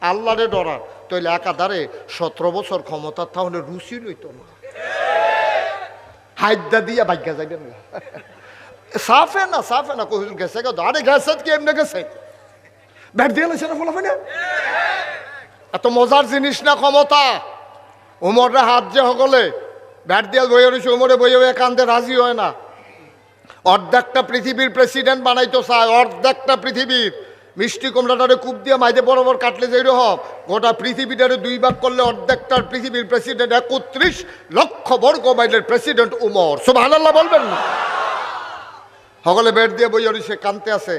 আল্লাহরে ডরার, তাইলে একাধারে 17 বছর ক্ষমতা তাহলে রুচি লইত না, হাইদা দিয়া ভাগ্যা যাইবেন না। সাফে না কহিল গেছে গো, আরে গেছে কি এমনি গেছে, ব্যাট দিয়ে লাইছে না ফলাফে না। এত মজার জিনিস না ক্ষমতা। উমরের হাত যে হগলে ব্যাট দিয়ে বইয়ে রয়েছে, উমরে বইয়ে কান্দে রাজি হয় না। অর্ধেকটা পৃথিবীর প্রেসিডেন্ট বানাইতো চায়, অর্ধেকটা পৃথিবীর। মিষ্টি কুমড়াটারে কূপ দিয়ে মাইদে বরাবর কাটলে যেই রকম, গোটা পৃথিবীটারে 2 ভাগ করলে অর্ধেকটার পৃথিবীর প্রেসিডেন্ট 31 লক্ষ বর্গ মাইলের প্রেসিডেন্ট উমর। সুবহানাল্লাহ বলবেন না? সকলে বেড দিয়ে বইয়ে রয়েছে, কানতে আছে।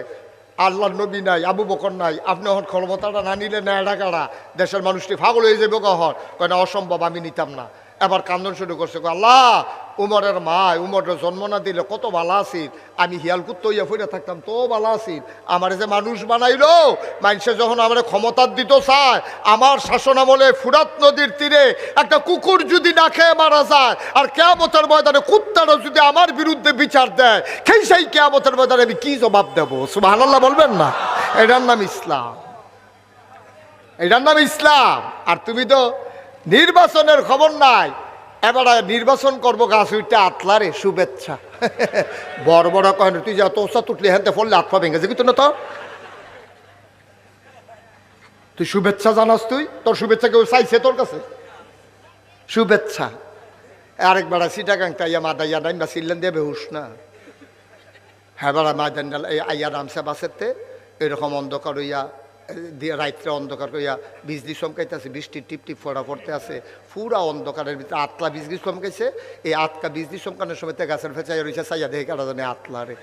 আল্লাহর নবী নাই, আবু বকর নাই, আপনি এখন ক্ষমতাটা না নিলে ন্যায়ডা কাড়া, দেশের মানুষটি পাগল হয়ে যাবে কখন, কয় না অসম্ভব, আমি নিতাম না। এবার কান্দন শুরু করছে, আল্লাহ উমরের মা উমরের জন্ম না দিলে কত ভালো আছিল, আমি হিয়ালকুত তৈয়া ফিরে থাকতাম তো ভালো আছিল। আমার যে মানুষ বানাইলো, মানুষে যখন আমার ক্ষমতার দিত চায়, আমার শাসনামলে ফুরাত নদীর তীরে একটা কুকুর যদি না খেয়ে মারা যায়, আর কিয়ামতের ময়দানে কুত্তারও যদি আমার বিরুদ্ধে বিচার দেয়, সেই কিয়ামতের ময়দানে আমি কি জবাব দেবো? সুবহানাল্লাহ বলবেন না? এটার নাম ইসলাম, এটার নাম ইসলাম। আর তুমি তো নির্বাচনের খবর নাই, এবার নির্বাচন করবো গাছ উঠতে আতলারে শুভেচ্ছা। বড় বড় কয় তুই যা তোষা তুটলি হ্যাঁ ফললে আত্মা ভেঙে যাবি তো না, তো তুই শুভেচ্ছা জানাস, তুই তোর শুভেচ্ছা কেউ চাইছে তোর কাছে? শুভেচ্ছা আরেকবার সিটাগাংটা ইয়া মাদাইয়া ডাইন বা সিল্লেন দিয়ে বেহুস না। হ্যাঁ বেড়া মাদান আইয়া রামসা বাসেতে এরকম অন্ধকার হইয়া দিয়ে রাত্রে অন্ধকার করিয়া বিজলি চমকাইতে আছে, বৃষ্টির টিপ টিপ ফোড়া পড়তে আছে, পুরা অন্ধকারের ভিতরে আতলা বিজলি চমকাইছে। এই আতকা বিজলি চমকানোর সময় গাছের ফেঁচাইয়া রয়েছে, চাইয়া দেখে কারা জানে আতলা রে।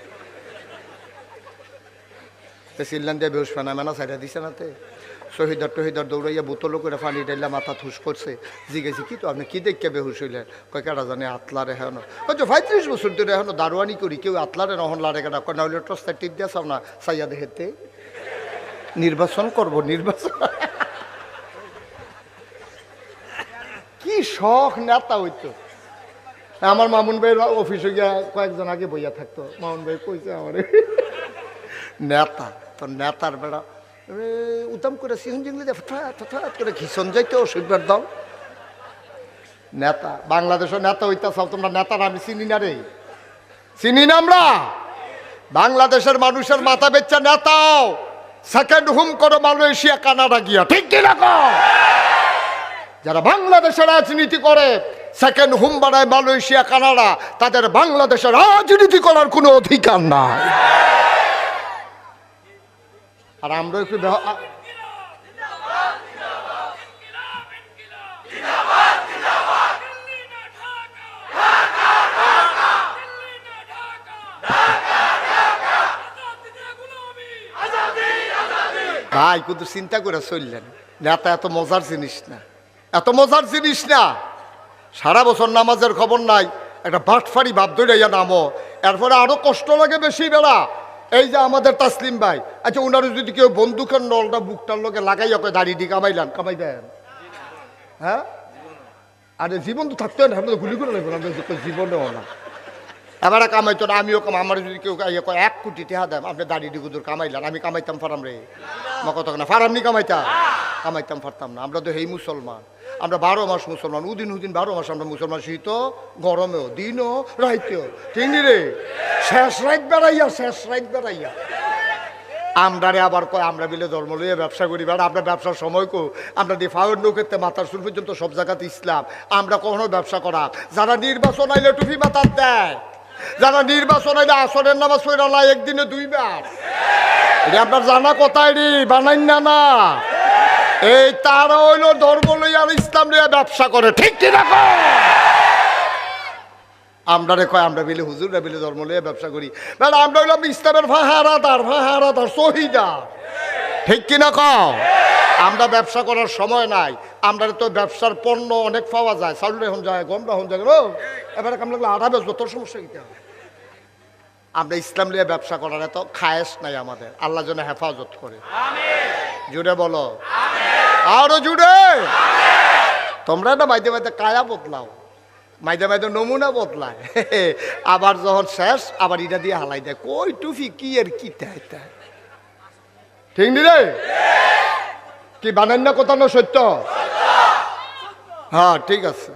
সিল্লান দিয়ে বেহুস ফানা মেনা সাইডা দিছে নাতে। শহীদার দৌড়াইয়া বোতলও করে পানি ডাইলা মাথা থুস করছে। জিজ্ঞেসি কি তো আপনি কি দেখে বেহুশ হইলেন? কয় কারা জানে আতলারে হেন। হয়তো 35 বছর ধরে এখনো দারোয়ানি করি, কেউ আতলারে নহন লারে কাটা কয় না হইলে টসটা টিপ দিয়েছ না চাইয়া দেখেতে নির্বাচন করব। নির্বাচন কি শখ নেতা হইতো। আমার মামুন ভাইয়ের অফিসে গিয়া কয়েকজন আগে বইয়া থাকতো, মামুন ভাই কইছে আমার নেতা, তো নেতার বেড়া উদাম করে সিহন জিংলি করে ঘিসন যাইতো সুইবার দল। নেতা বাংলাদেশের নেতা হইতা চাও তোমরা? নেতার আমি চিনি না রে, চিনি না আমরা। বাংলাদেশের মানুষের মাথা বেচ্চা নেতাও সেকেন্ড হোম করো মালয়েশিয়া কানাডা গিয়া, ঠিক কিনা? যারা বাংলাদেশের রাজনীতি করে সেকেন্ড হোম বানায় মালয়েশিয়া কানাডা, তাদের বাংলাদেশের রাজনীতি করার কোনো অধিকার নাই। আর আমরা একটু ভাই কিন্তু চিন্তা করে চললেন, নেতা এত মজার জিনিস না, এত মজার জিনিস না। সারা বছর নামাজের খবর নাই, একটা বাটফারি ভাব ধরিয়া নামো, এরপরে আরো কষ্ট লাগে বেশি বেলা। এই যে আমাদের তাসলিম ভাই, আচ্ছা ওনারা যদি কেউ বন্দুকের নলটা বুকটার লোকে লাগাইয়া কয় দাড়ি দিয়ে কামাইলেন, কামাইবেন? হ্যাঁ, আরে জীবন তো থাকতে হয় না, আপনি তো গুলি করে নেবেন, জীবনেও না। এবারে কামাইতো না, আমিও কাম। আমার যদি কেউ কয় 1 কোটি টাকা দেন আপনি দাড়ি ডিগুদুর কামাইলেন, আমি কামাইতাম ফারাম রে, মা কত না ফারামনি কামাইতাম পারতাম না। আমরা তো হেই মুসলমান, আমরা 12 মাস মুসলমান, উদিন 12 মাস আমরা মুসলমান, শীত গরমেও দিনও রাইতেও, ঠিক রে? শেষ রাত বেড়াইয়া আমরা রে আবার কয় আমরা বিলে ধর্ম লইয়া ব্যবসা করি। বেড়া আমরা ব্যবসার সময় কো আমরা ডিফাউন্ড নৌকেতে মাথার চুল পর্যন্ত সব জায়গাতে ইসলাম, আমরা কখনো ব্যবসা করা। যারা নির্বাচন আইলে টুপি মাথার দেয়, যারা নির্বাচন আইলে আসরের নামাজ পড়া না একদিনে 2 বার, এটা আপনার জানা কথাই রে, বানাই না। এই তারা হইলো ধর্ম লইয়া আর ইসলাম লইয়া ব্যবসা করে, ঠিক কিনা? আমরা রে কয় আমরা বিলে হুজুররা বিলে ধর্ম লইয়া ব্যবসা করি। বেড়া আমরা হইলাম ইসলামের ফাহারাদার শহীদার, ঠিক কিনা? আমরা ব্যবসা করার সময় নাই, আমরা তো ব্যবসার পণ্য অনেক পাওয়া যায়, চাউল এখন যায়, গম এখন যায়, এবারে কাম লাগলে আধা বেচবো, তোর সমস্যা কি? আমরা ইসলাম লিয়ে ব্যবসা করার এত খায়েশ নাই আমাদের। আল্লাহ যেন হেফাজত করে, জুড়ে বলো আরো জুড়ে। তোমরা না মাইতে মাইতে কায়া বদলাও, মাইতে নমুনা বদলায়, আবার যখন শেষ আবার এটা দিয়ে হালাই দেয়, কই টুফি কি আর কি, ঠিক নি রে? কি বানান না কথা না সত্য? হ্যাঁ ঠিক আছে।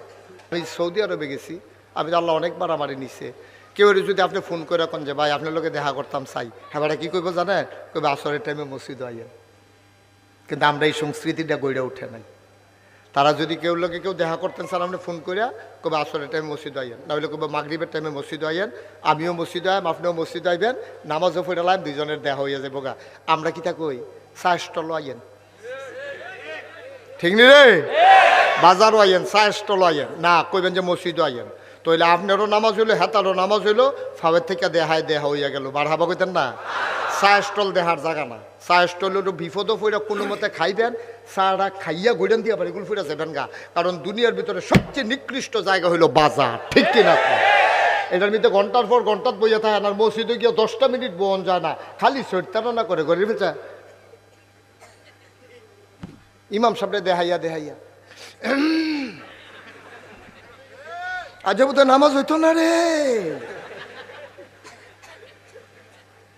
আমি সৌদি আরবে গেছি, আমি আল্লাহ অনেকবার আমারে নিছে। কেউ যদি আপনি ফোন করে রাখেন যে ভাই আপনার লোকে দেখা করতাম চাই, হ্যাঁ বেটা কি করবো জানেন? কইবে আসরের টাইমে মসজিদ আইয়েন। কিন্তু আমরা এই সংস্কৃতিটা গড়ে উঠে নাই। তারা যদি কেউ লোকে কেউ দেখা করতেন স্যার আপনি ফোন করিয়া কবে আসরের টাইমে মসজিদ আইয়েন, না হলে কবে মাগরিবের টাইমে মসজিদ আইয়েন, আমিও মসজিদ আইম আপনিও মসজিদ আইবেন, নামাজও পড়ালাম, দুজনের দেখা হইয়া যাবো গা। আমরা কি তা কই চা স্টল আইয়েন, ঠিক নি রে? বাজারও আইয়েন, চা স্টল আইয়েন, না কইবেন যে মসজিদও আইয়েন। তো হইলে আপনারও নামাজ হইলো, হেতারও নামাজ হইলো, ফাওয়ের থেকে দেহায় দেহা হইয়া গেল। বার হাবা কইতেন না, চা স্টল দেহার জায়গা না। চা স্টল হলো বিপদও ফইরা কোনো মতে খাইবেন, চাটা খাইয়া গইডেন দিয়া পারে এগুলো ফিরে যাবেন গা। কারণ দুনিয়ার ভিতরে সবচেয়ে নিকৃষ্ট জায়গা হইলো বাজার, ঠিক কিনা? এটার ভিতরে ঘন্টার পর ঘন্টার বইয়া থাকে, আর মসজিদে গিয়ে 10টা মিনিট বোন যায় না, খালি সইতানা না করে ঘরের ভিতরে ইমাম সাহেবরে দেহাইয়া দেহাইয়া আজ বোধহয় নামাজ হইতো না রে।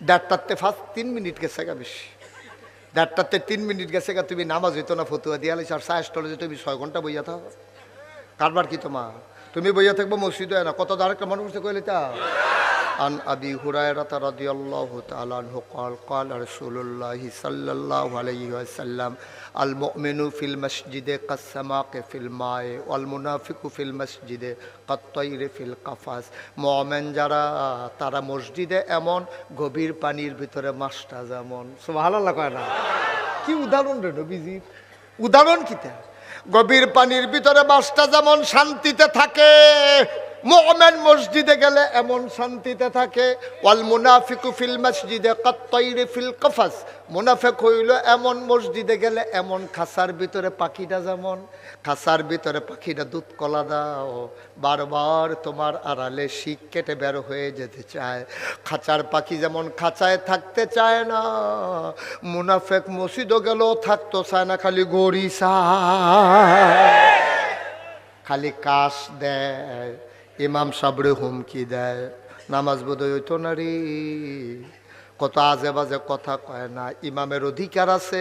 1:30 ফার্স্ট 3 মিনিট গেছে গা, বেশি 1:30 3 মিনিট গেছে গা, তুমি নামাজ হইতো না ফতুয়া দিয়া লাইছ। আর চা স্টলে যে তুমি 6 ঘন্টা বইয়া থাকো, কারবার কি তোমার? তুমি বইয়া থাকবো মসজিদ হয় না, কত আরেকটা মানুষ কইলে তা আন আবি হুরায়রা রাদিয়াল্লাহু তাআলা আনহু قال قال رسول الله صلى الله عليه وسلم المؤمن في المسجد كالسماك في الماء والمنافق في المسجد كالطير في القفص। মুমিন যারা তারা মসজিদে এমন, গভীর পানির ভিতরে মাছটা যেমন। সুবহানাল্লাহ কয় না? কি উদাহরণ রে নবীজির, উদাহরণ কিটা? গভীর পানির ভিতরে মাছটা যেমন শান্তিতে থাকে, মুমিন মসজিদে গেলে এমন শান্তিতে থাকে। ওয়াল মুনাফিকু ফিল মসজিদে কাত-তাইরি ফিল কফাস। মুনাফিক হইল এমন, মসজিদে গেলে এমন, খাঁচার ভিতরে পাখিটা যেমন। খাঁচার ভিতরে পাখিটা দুধ কলা দাও, বারবার তোমার আড়ালে শিক কেটে বের হয়ে যেতে চায়। খাঁচার পাখি যেমন খাঁচায় থাকতে চায় না, মুনাফিক মসজিদও গেলেও থাকতো চায় না, খালি গড়ি চায়, খালি কাশ দেয়, ইমাম সাবরে হুমকি দেয়, নামাজ বোধহয় হইতো না রে। কত আজে বাজে কথা কয় না। ইমামের অধিকার আছে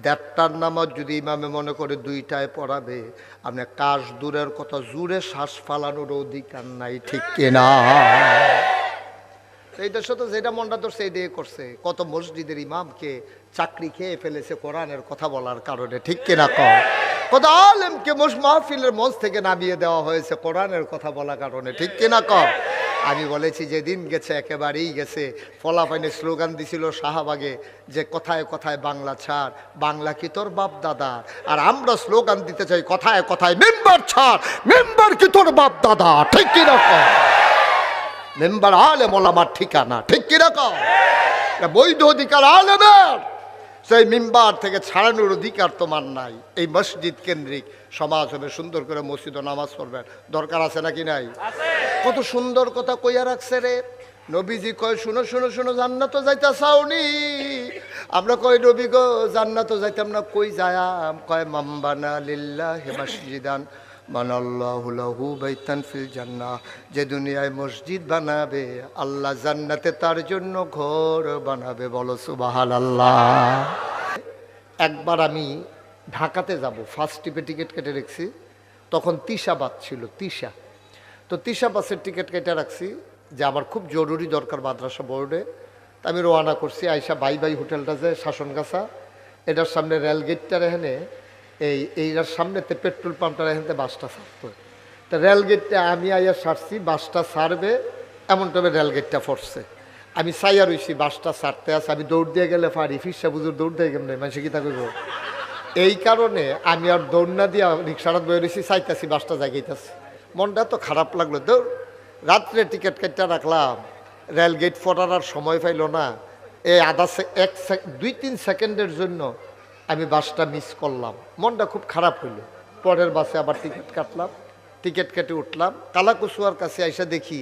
1:30টার নামাজ যদি ইমামে মনে করে 2টায় পড়াবে, আপনি কাশ দূরের কথা, জুড়ে শ্বাস ফালানোর অধিকার নাই, ঠিক কিনা? এই দেশে তো যেটা মনটা ধরছে এইটাই করছে। কত মসজিদের ইমামকে চাকরি খেয়ে ফেলেছে কোরআনের কথা বলার কারণে, ঠিক কিনা? কত আলেমকে মাহফিলের মঞ্চ থেকে নামিয়ে দেওয়া হয়েছে কোরআনের কথা বলার কারণে, ঠিক কিনা? আমি বলেছি যেদিন গেছে একেবারেই গেছে। ফলাফাইনে স্লোগান দিছিল শাহবাগে যে কথায় কথায় বাংলা ছাড়, বাংলা কি তোর বাপ দাদা। আর আমরা স্লোগান দিতে চাই কথায় কথায় মেম্বার ছাড়, মেম্বার কি তোর বাপ দাদা, ঠিক কিনা? মেম্বার আলেম ওলামার ঠিকানা, ঠিক কিনা? বৈধ অধিকার আলেমের, সেই মেম্বার থেকে ছাড়ানোর অধিকার তোমার নাই। এই মসজিদ কেন্দ্রিক সমাজ হবে, সুন্দর করে মসজিদ ও নামাজ পড়বেন, দরকার আছে নাকি নাই? কত সুন্দর কথা কইয়া রাখছে রে নবীজি। কয় শুনো শুনো শুনো, জান্নাতও যাইতা চাওনি? আমরা কই নবী গো জান্নাতও যাইতাম না, কই যায়াম? কয় মামবানা লিল্লাহি মসজিদান মানাল্লাহু লাহু বাইতান ফিল জান্নাহ। যে দুনিয়ায় মসজিদ বানাবে, আল্লাহ জান্নাতে তার জন্য ঘর বানাবে। বলো সুবহানাল্লাহ। একবার আমি ঢাকাতে যাব, ফার্স্ট ট্রিপে টিকিট কেটে রেখেছি, তখন তিশা বাস ছিল, তিশা। তো তিশা বাসের টিকিট কেটে রাখছি যে আমার খুব জরুরি দরকার মাদ্রাসা বোর্ডে। তা আমি রওনা করছি। আইসা বাই বাই হোটেলটা যে শাসনগাছা, এটার সামনে রেলগেটটার এখানে এইটার সামনেতে পেট্রোল পাম্পটার এখানে বাসটা ছাড়তো। তা রেলগেটটা আমি আইয়া ছাড়ছি, বাসটা ছাড়বে এমন তবে রেলগেটটা পড়ছে। আমি চাইয়া রইছি বাসটা ছাড়তে আছে, আমি দৌড় দিয়ে গেলে পারি, ফিরসা বুঝুর দৌড় দিয়ে কেমন মানুষে কি তা করবো। এই কারণে আমি আর দৌড় না দিয়া রিক্সাটা বয়ে রয়েছি, চাইতেছি বাসটা জাগাইতেছি। মনটা তো খারাপ লাগলো। দৌড় রাত্রে টিকিট কেটে রাখলাম, রেলগেট ফোটার আর সময় পাইল না। এই আধা 2-3 সেকেন্ডের জন্য আমি বাসটা মিস করলাম, মনটা খুব খারাপ হইল। পরের বাসে আবার টিকিট কাটলাম, টিকিট কেটে উঠলাম। কালাকুচুয়ার কাছে এসে দেখি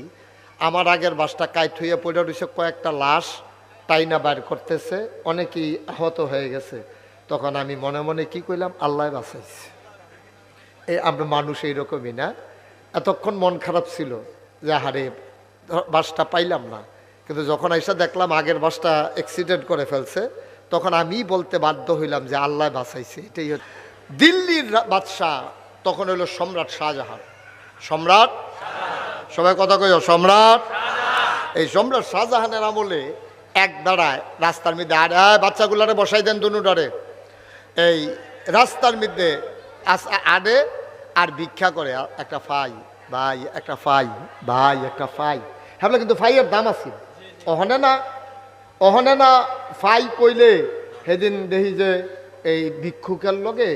আমার আগের বাসটা কাইট হইয়া পড়ে রয়েছে, কয়েকটা লাশ টাইনা বাইর করতেছে, অনেকেই আহত হয়ে গেছে। তখন আমি মনে মনে কি কইলাম, আল্লাহ বাঁচাইছে। আমরা মানুষ এইরকমই না। এতক্ষণ মন খারাপ ছিল যে হারে বাসটা পাইলাম না, কিন্তু যখন এসে দেখলাম আগের বাসটা অ্যাক্সিডেন্ট করে ফেলছে, তখন আমি বলতে বাধ্য হইলাম যে আল্লাহ বাঁচাইছে। এটাই হচ্ছে দিল্লির বাদশাহ তখন হইল সম্রাট শাহজাহান। সম্রাট, সবাই কথা কইও, সম্রাট। এই সম্রাট শাহজাহানের আমলে এক দাঁড়ায় রাস্তার মধ্যে বাচ্চাগুলারে বসাই দেন দুনু ডরে, এই রাস্তার মধ্যে আডে আর ভিক্ষা করে একটা ফাই ভাই, একটা ফাই ভাই, একটা ফাই। হ্যাঁ কিন্তু ফাইয়ের দাম আছে অহনে না ফাই কইলে সেদিন দেখি যে এই ভিক্ষুকের লগে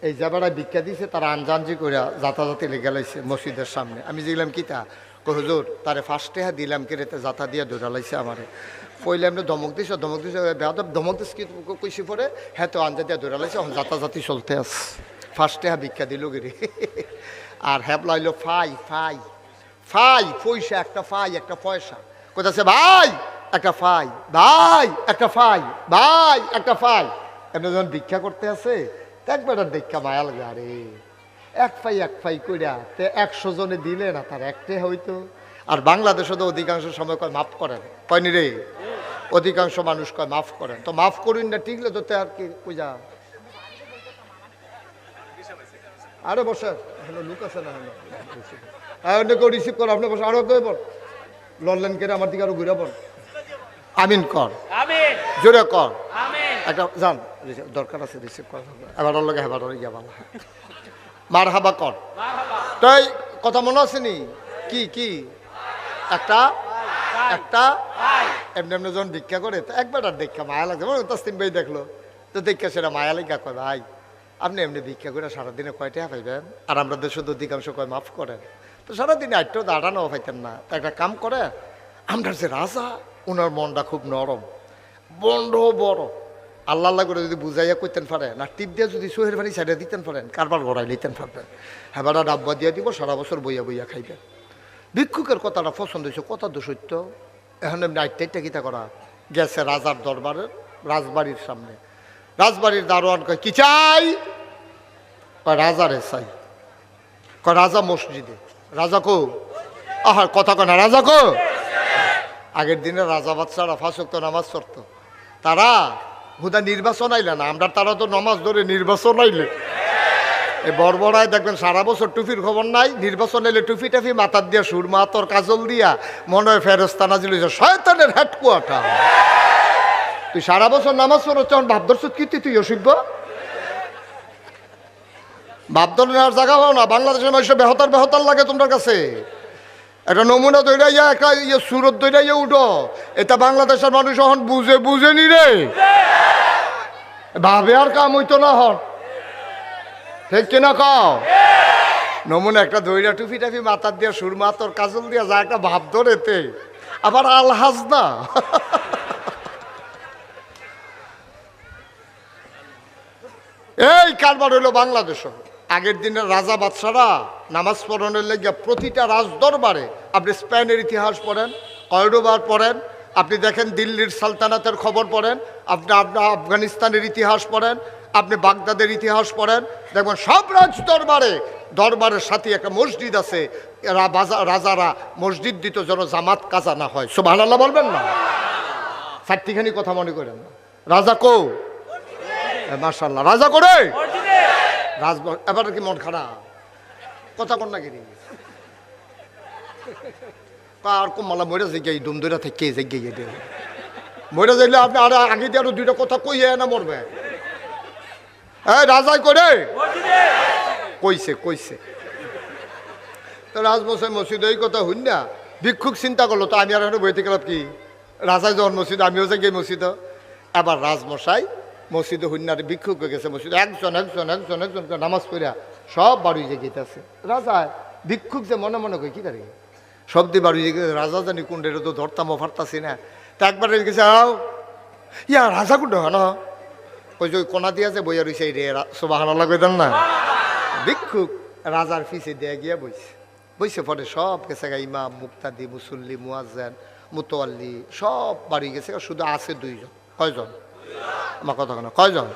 এই যাবারা ভিক্ষা দিছে তারা আনজানজি করে যাতাযাতি লেগে লাইছে মসজিদের সামনে। আমি যেলাম কিতা হুজুর তারে ফার্স্টে দিলাম কি রেতে যাতা দিয়ে ধরা লাইছে আমারে। পইলে এমনি ধমক দিছ বেহাদব ধমক দিস কি কইসি পরে হ্যাঁ তো আনজা দিয়ে ধরা লাইছে, এখন যাতাযাতি চলতে আস। ফার্স্টে ভিক্ষা দিল গিরি আর হ্যাপ লাইলো ফাই ফাই ফাই পয়সা, একটা ফাই একটা পয়সা কোথাছে ভাই, একটা ফাই ভাই, একটা ফাই ভাই, একটা ফাই। এমনি যখন ভিক্ষা করতে আছে একবার দেখা মায়া লাগে, আরে এক ফাই কইরা তে 100 জনে দিলে না তার একটে হইতো। আর বাংলাদেশে তো অধিকাংশ সময় কয় মাফ করেন, কয়নি রে, অধিকাংশ মানুষ কয় মাফ করেন। তো মাফ করুন না টিকলে তো আর কি পূজা। আরে বসে হ্যালো লুক আছে না, হ্যালো কেউ রিসিভ করো, আপনি বসে আরো কেউ বল লড়লেন কেটে আমার দিকে আরো ঘুরে বল আমিন কর, জোরে কর একটা জান দরকার আছে রিসিভ কর, এবার লগে হেবার গিয়া ভালো মার হাবা কর। তাই কথা মনে আছে নি কি কি একটা একটা এমনি এমনি যখন ভিক্ষা করে তো একবার আর দেখা মায়া লাগছে, তাসলিম ভাই দেখলো তো দেখা সেটা মায়া লেগা কয় ভাই আপনি এমনি ভিক্ষা করে সারাদিনে কয় টাকা পাইবেন, আর আমরা দেশের অধিকাংশ কয় মাফ করেন, তো সারাদিনে আটটাও দাঁড়ানো পাইতেন না। তা একটা কাম করে আমরা যে রাজা ওনার মনটা খুব নরম বন্ড বড়, আল্লাহ আল্লাহ করে যদি বুঝাইয়া করতেন পারেন আর টিপ দিয়ে যদি সোহের পানি ছাড়িয়ে দিতেন পারেন কারবার গড়াই নিতেন পারবেন, হ্যাঁ ডাব্বা দিয়ে দিব সারা বছর বইয়া বইয়া খাইবেন। ভিক্ষুকের কথাটা পছন্দ হয়েছে, কথা তো সত্য। এখন এমনি আটটা গীতা করা গেছে রাজার দরবারের রাজবাড়ির সামনে, রাজবাড়ির দারোয়ান কয় কি চাই, কয় রাজারে চাই, কয় রাজা মসজিদে, রাজা কো আহার কথা কয় না রাজা কো। আগের দিনে রাজা বাচ্চারা 5 ওয়াক্ত নামাজ পড়ত, তারা হুদা নির্বাচন আইলে না, আমরা তারা তো নামাজ ধরে নির্বাচন আইলে এই বড়বড়ায় দেখবেন সারা বছর টুপির খবর নাই, নির্বাচন এলে টুপি টাফি মাথার দিয়া সুরমা তোর কাজল দিয়া মনে হয় ফেরস্তা নাজিল হয়েছে শয়তানের হেডকোয়ার্টার। তুই সারা বছর নামাজ পড়ো তখন ভাবদর্শ কি তুই অসভ্য ভাবদর নেওয়ার জায়গা হও না। বাংলাদেশের মানুষের বেহতার লাগে তোমার কাছে, একটা নমুনা দৈরাইয়া একটা ইয়ে সুরত দৈরাইয়া উঠো, এটা বাংলাদেশের মানুষ এখন বুঝেনি রে, ভাবে আর কাম হইতো না হন, ঠিক কিনা কও। নমুনা একটা দৈরা টুপি টাফি মাথার দিয়া সুরমা তোর কাজল দিয়া যা একটা ভাব ধরেতে আবার আলহাজ না এই কারবার হইল বাংলাদেশ। আগের দিনের রাজা বাদশারা নামাজ পড়ানোর লেগে প্রতিটা রাজ দরবারে আপনি স্পেনের ইতিহাস পড়েন, কর্ডোবার পড়েন, আপনি দেখেন দিল্লির সালতানাতের খবর পড়েন, আপনি আপনার আফগানিস্তানের ইতিহাস পড়েন, আপনি বাগদাদের ইতিহাস পড়েন, দেখবেন সব রাজ দরবারের সাথে একটা মসজিদ আছে, রাজারা মসজিদ দিত যেন জামাত কাজা না হয়। সুবহানাল্লাহ বলবেন না, চারটিখানি কথা মনে করেন না। রাজা কো মাশাআল্লাহ, রাজা করে এবার কি মন খারাপ কথা কন না গিরি আর কমালা মরে যাই দুম দইরা থেকে যাই মরে যাইলে আপনি আর আগে দিয়ে আরো 2টা কথা কইয়ে না মরবে। হ্যাঁ রাজাই করে কইছে তো রাজমশাই মসজিদ এই কথা হইন না, ভিক্ষুক চিন্তা করলো তো আমি আর বইতে গেলাম কি রাজাই যখন মসজিদ আমিও যাই গিয়ে মসজিদ। আবার রাজমশাই মসজিদে হুন্নারে ভিক্ষুক হয়ে গেছে মসজিদে একজন নামাজ পড়িয়া সব বাড়ি যে গেতেছে। রাজা ভিক্ষুক যে মনে মনে কই কি দাঁড়িয়ে সব দিয়ে বাড়ি যে গেছে, রাজা জানি কোনটা তো ধরতামও ফারতাছি না। তা একবার গেছে ইয়া রাজা কোনটা না ওই যে কোনা দিয়া যে বইয়া রয়েছে রে সুবহানাল্লাহ কইতেন না। ভিক্ষুক রাজার পিছে দিয়ে গিয়া বইছে পরে সব গেছে ইমাম মুক্তাদি মুসল্লি মুয়াজ্জিন মুতাওয়াল্লি সব বাড়ি গেছে, শুধু আছে 2 জন। কয়জন আমার কথা কেন কয়জন?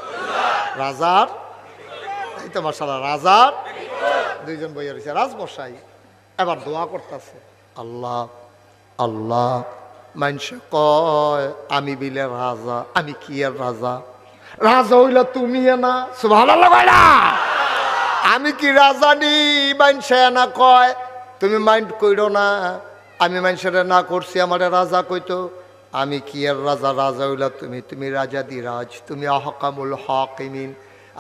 রাজার এই তো মাশাআল্লাহ রাজার 2 জন বইয়া রয়েছে। রাজমশাই এবার দোয়া করতেছে, আল্লাহ আল্লাহ মানুষ কয় আমি বিলে রাজা, আমি কি এর রাজা? রাজা হইলা তুমি না, সুবহানাল্লাহ কয়লা। আমি কি রাজা নি? মানুষে না কয়, তুমি মাইন্ড কইরো না, আমি মানুষের না করছি আমারে রাজা কইতো। আমি কি এর রাজা? রাজা হইলা তুমি, তুমি রাজা দি রাজ, তুমি আহকামুল হাকিমিন,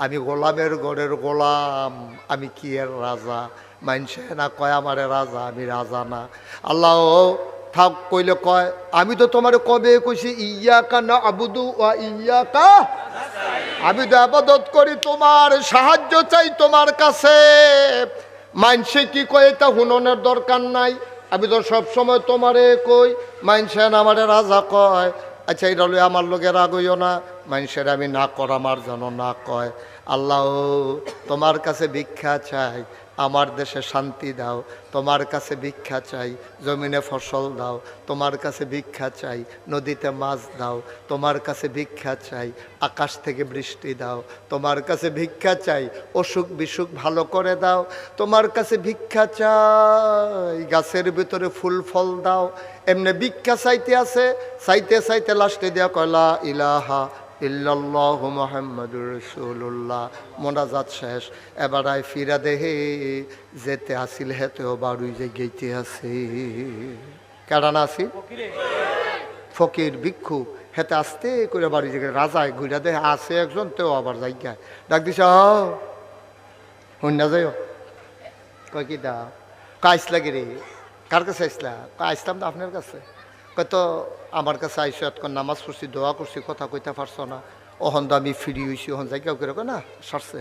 আমি গোলামের গড়ের গোলাম, আমি কি এর রাজা? মানুষে না কয় আমারে রাজা, আমি রাজা না। আল্লাহ থাক কইলে কয়, আমি তো তোমার কবে কইছি ইয়াকা না আবুদু ওয়া ইয়াকা, আমি তো আবাদত করি তোমার, সাহায্য চাই তোমার কাছে। মানসে কি কয় এটা হুননের দরকার নাই, আমি তো সবসময় তোমারে কই। মানসে আমারে রাজা কয়, আচ্ছা এটা লই আমার লোকে রাগ হইও না, মানুষের আমি না কর আমার যেন না কয়। আল্লাহ তোমার কাছে ভিক্ষা চাই, আমার দেশে শান্তি দাও, তোমার কাছে ভিক্ষা চাই, জমিনে ফসল দাও, তোমার কাছে ভিক্ষা চাই, নদীতে মাছ দাও, তোমার কাছে ভিক্ষা চাই, আকাশ থেকে বৃষ্টি দাও, তোমার কাছে ভিক্ষা চাই, অসুখ বিসুখ ভালো করে দাও, তোমার কাছে ভিক্ষা চাই, গাছের ভিতরে ফুল ফল দাও। এমনি ভিক্ষা চাইতে আছে, চাইতে চাইতে লাস্টে দেওয়া কয়লা ইলাহা ইল্লাল্লাহু মুহাম্মাদুর রাসূলুল্লাহ, মোনাজাত শেষ। এবার আই ফিরা দেহে যেতে আসিল হেতেও বাড়ুই যে গেইতে আছে। কেডানা আসিল? ফকির ভিক্ষু হেতে আসতে করে বাড়ি যে রাজায় ঘুরা দেহে আছে একজন, তেও আবার জায়গায় ডাক দিছে, হইনা যাইও। কয় কি দা কাইস লাগে রে? কার কাছে আইসলা? আইসলাম তো আপনার কাছে। কয়তো আমার কাছে আইসো, এতক্ষণ নামাজ পড়ছি, দোয়া করছি, কথা কইতে পারছো না, ওহন তো আমি ফ্রি হয়েছি, ওহন যাই কেউ কেউ না সারছে।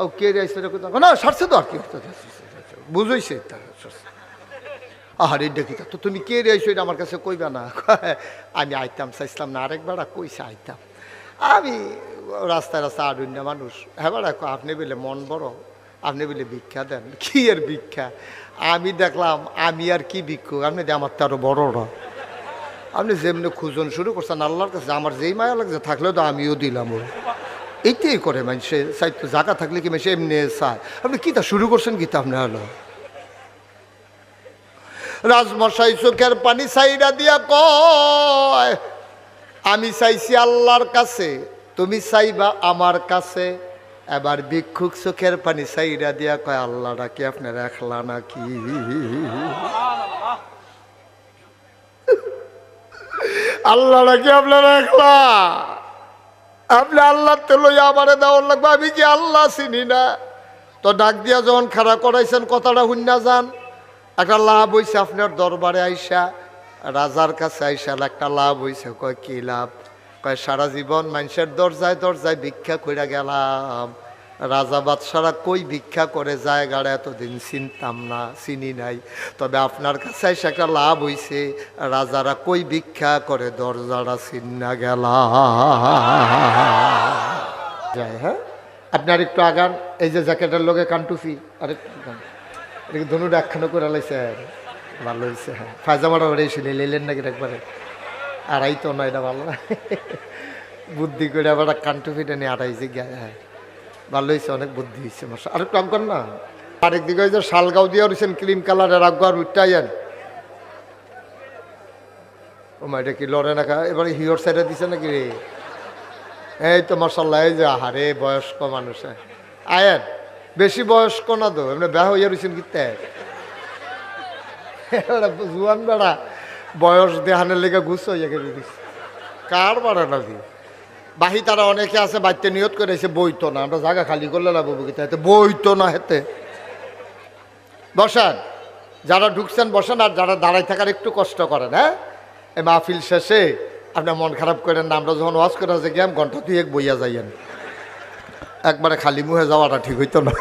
ও কে আইসে না সারছে তো আর কি বুঝইছে আহারে দেখি তো তুমি কে আইসো এটা আমার কাছে কইবা না। আমি আইতাম চাইছিলাম না, আরেকবার কইছে আইতাম। আমি রাস্তায় রাস্তায় আডুন্য মানুষ, হ্যাঁ আপনি বলে মন বড়, আপনি বলে ভিক্ষা দেন। কি আর ভিক্ষা? আমি দেখলাম আমি আর কি ভিক্ষু, আপনি আমার তো আরো বড়রা। আপনি যেমনি খুঁজন শুরু করছেন আল্লাহর কাছে, আমার যেই মায়া লাগছে থাকলেও তো আমিও দিলাম। এইটাই করে মানুষে চাইতো, জায়গা থাকলে কি মানুষ এমনি চায়। আপনি কিতা শুরু করছেন কিতা? আপনি হলো রাজমশাই চোখের পানি চাইরা দিয়া কয়, আমি চাইছি আল্লাহর কাছে, তুমি চাইবা আমার কাছে। এবার ভিক্ষুক চোখের পানি চাইরা দিয়া কয়, আল্লাহ ডাকি আপনার একলা নাকি? আল্লাহ নাকি আপনার একলা? আপনি আল্লাহ তো লইয়া আমারে দেওয়ার লাগবে, আমি কি আল্লাহ চিনি না? তো ডাক দিয়া যখন খাড়া করাইছেন কথাটা শুননা যান। একটা লাভ হইছে আপনার দরবারে আইসা, রাজার কাছে আইসা একটা লাভ হইছে। কয় কি লাভ? কয় সারা জীবন মানুষের দরজায় দরজায় ভিক্ষা কইরা গেলাম, রাজা বাদশারা কই ভিক্ষা করে জায়গাটা এতদিন চিনতাম না, চিনি নাই। তবে আপনার কাছে এসে একটা লাভ হইছে, রাজারা কই ভিক্ষা করে দরজাটা চিন্না গেলা যায়। হ্যাঁ আপনার একটু আগান, এই যে জ্যাকেটের লোকে কানটুফি আরেকটু ধনুটা একখানো করে লাইছে, ভালো হয়েছে। হ্যাঁ ফায়জামাটা বেড়েছিল লেলেন নাকি একবারে আড়াই তো নয়, এটা ভালো না বুদ্ধি করে আবার কানটুফিটা নিয়ে আড়াইছে গায়ে। হ্যাঁ ভালো হয়েছে, অনেক বুদ্ধি হয়েছে মাসা। আরেকটু আগান না, আরেকদিকে ওই যে শালগাঁও দিয়ে রয়েছেন ক্রিম কালারের আগার উঠটাইন। ও মা এটা কি লড়ে না? এবারে হিওর সাইডে দিছে নাকি রে? এই তো মাসাল্লাহ, এই যে আহারে বয়স্ক মানুষ আয়েন, বেশি বয়স্ক না তো, এমনি বেহা হইয়া রয়েছেন কিতে জুয়ান বেড়া বয়স দেহানের লেগে ঘুষ হইয়া গেছে। কার বাড়া না দি বাহি তারা অনেকে আছে বাড়িতে নিয়ত করে এসে বইতো না, আমরা জায়গা খালি করলে না বাবু কিতা হেতে বইতো না। হেতে বসান, যারা ঢুকছেন বসেন, আর যারা দাঁড়াই থাকার একটু কষ্ট করেন। হ্যাঁ এই মাহফিল শেষে আপনার মন খারাপ করেন না, আমরা যখন ওয়াজ করে যে গেম ঘন্টা দুই এক বইয়া যাইয়েন, একবারে খালি মুহে যাওয়াটা ঠিক হইতো না।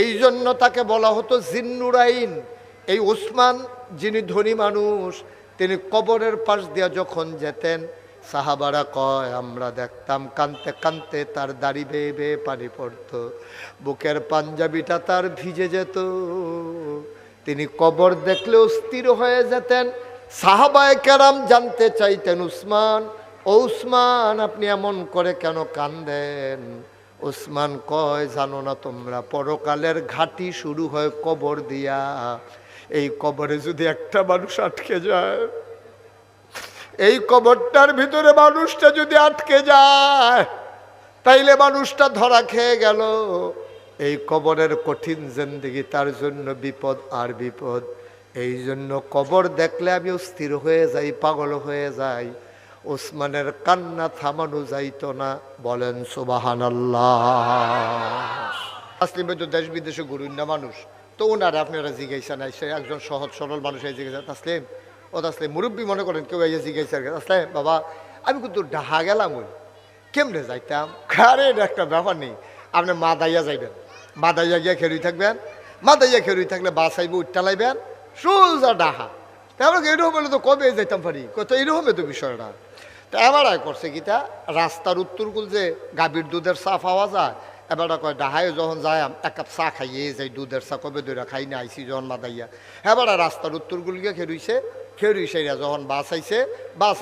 এই জন্য তাকে বলা হতো জিন্নুরাইন। এই ওসমান যিনি ধনী মানুষ, তিনি কবরের পাশ দিয়া যখন যেতেন, সাহাবারা কয় আমরা দেখতাম কানতে কানতে তার দাড়ি বেয়ে বেয়ে পানি পড়তো, বুকের পাঞ্জাবিটা তার ভিজে যেত, তিনি কবর দেখলে অস্থির হয়ে যেতেন। সাহাবায়ে কেরাম জানতে চাইতেন, উসমান ও উসমান আপনি এমন করে কেন কান্দেন? উসমান কয় জানো না তোমরা, পরকালের ঘাটি শুরু হয় কবর দিয়া, এই কবরে যদি একটা মানুষ আটকে যায়, এই কবরটার ভিতরে মানুষটা যদি আটকে যায়, তাইলে মানুষটা ধরা খেয়ে গেল। এই কবরের কঠিন জিন্দেগি তার জন্য বিপদ আর বিপদ। এই জন্য কবর দেখলে আমি অস্থির হয়ে যাই, পাগল হয়ে যাই। ওসমানের কান্না থামানো যাইতো না, বলেন সুবহানাল্লাহ। তাসলিম তো দেশ বিদেশে ঘুরুন না মানুষ, তো ওনারা আপনারা জিজ্ঞাসা নাই, সে একজন সহজ সরল মানুষ এই জিজ্ঞাসা, তাসলিম ও তাসলিম মুরব্বী মনে করেন কেউ এই জিজ্ঞাসা, তাসলিম বাবা আমি কিন্তু ডাহা গেলাম, ওই কেমনে যাইতাম? আরে এটা একটা ব্যাপার নেই, আপনি মাদাইয়া যাইবেন, মাদাইয়া গিয়া খেরুই থাকবেন, মাদাইয়া খেরুই থাকলে বাস আইব উঠটা লাইবেন সোজা ডাহা। তারপরে এইরকম হলে তো কবে যাইতাম পারি, কত এইরকম তো বিষয়টা। তো এবার করছে কিতা, রাস্তার উত্তরকুল যে গাভীর দুধের চা পাওয়া যায়, এবার কয় ডাহায় যখন যায় এক কাপ চা খাইয়ে যাই, দুধের চা কবে দইরা খাই না আইসি যখন মাদাইয়া। এবার রাস্তার উত্তরকুল গিয়ে খেরুইছে, খেরুইসেরা যখন বাস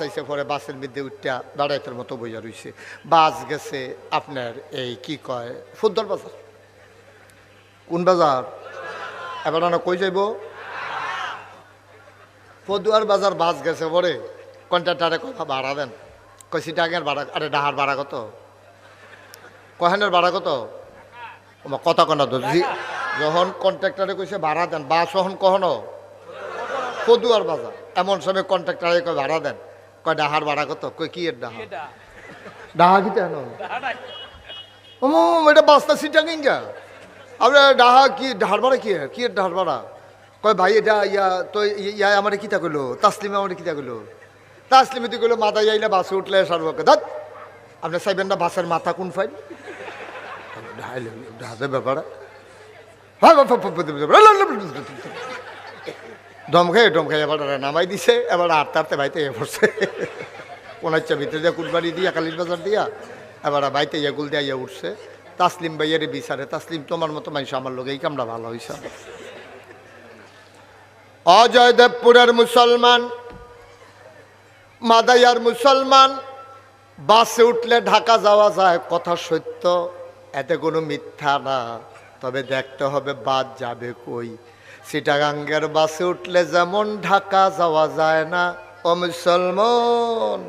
আইছে পরে বাসের মধ্যে উঠটা দাঁড়াইতের মতো বইয়া রইছে। বাস গেছে আপনার এই কি কয় ফুদ্দর বাজার, কোন বাজার? এবার না কই যাইব? পদুয়ার বাজার বাস গেছে পরে কন্ট্রাক্টারে কথা ভাড়া দেন, কইছি টাকার ভাড়া, আরে ডাহার ভাড়া কত, কহেনের ভাড়া কত, কথা কনা তো যখন কন্ট্রাক্টারে কইছে ভাড়া দেন, বাস যখন কখনো পদুয়ার বাজার, এমন সময় কন্ট্রাক্টারে কয় ভাড়া দেন, কয় ডাহার ভাড়া কত, কই কি এর ডাহা, ডাহা কি তেন এটা বাসটা সিটা কিংগা আপনার ডাহা কি, ডাহার ভাড়া কি, কি এর ডাহার ভাড়া, কয় ভাই এটা ইয়া তো ইয়া আমার কিতা কইলো, তাসলিমে আমার কিতা কইলো, তাসলিমে তুই কইলো মাথা যাইলে বাসে উঠলে সারবকে দাঁত আপনি চাইবেন না বাসের মাথা কোন ফাইল ডাহাদের ব্যাপার ডমখাই এবার নামাই দিছে, এবার আটতে ভাইতে ইয়ে পড়ছে কোনাচ্ছা ভিতরে দিয়ে কুলবাড়ি দিয়া কালির বাজার দিয়া এবার ভাইতে ইয়ে গুল দিয়া ইয়ে উঠছে। তাসলিম ভাইয়ের বিচারে, তাসলিম তোমার মতো মানুষ আমার লোক এই কামটা ভালো হয়েছে। অজয়দেবপুরের মুসলমান, মাদাইয়ার মুসলমান, বাসে উঠলে ঢাকা যাওয়া যায়, কথা সত্য, এতে কোনো মিথ্যা না। তবে দেখতে হবে বাদ যাবে কই। চিটাগাঙ্গের বাসে উঠলে যেমন ঢাকা যাওয়া যায় না, ও মুসলমান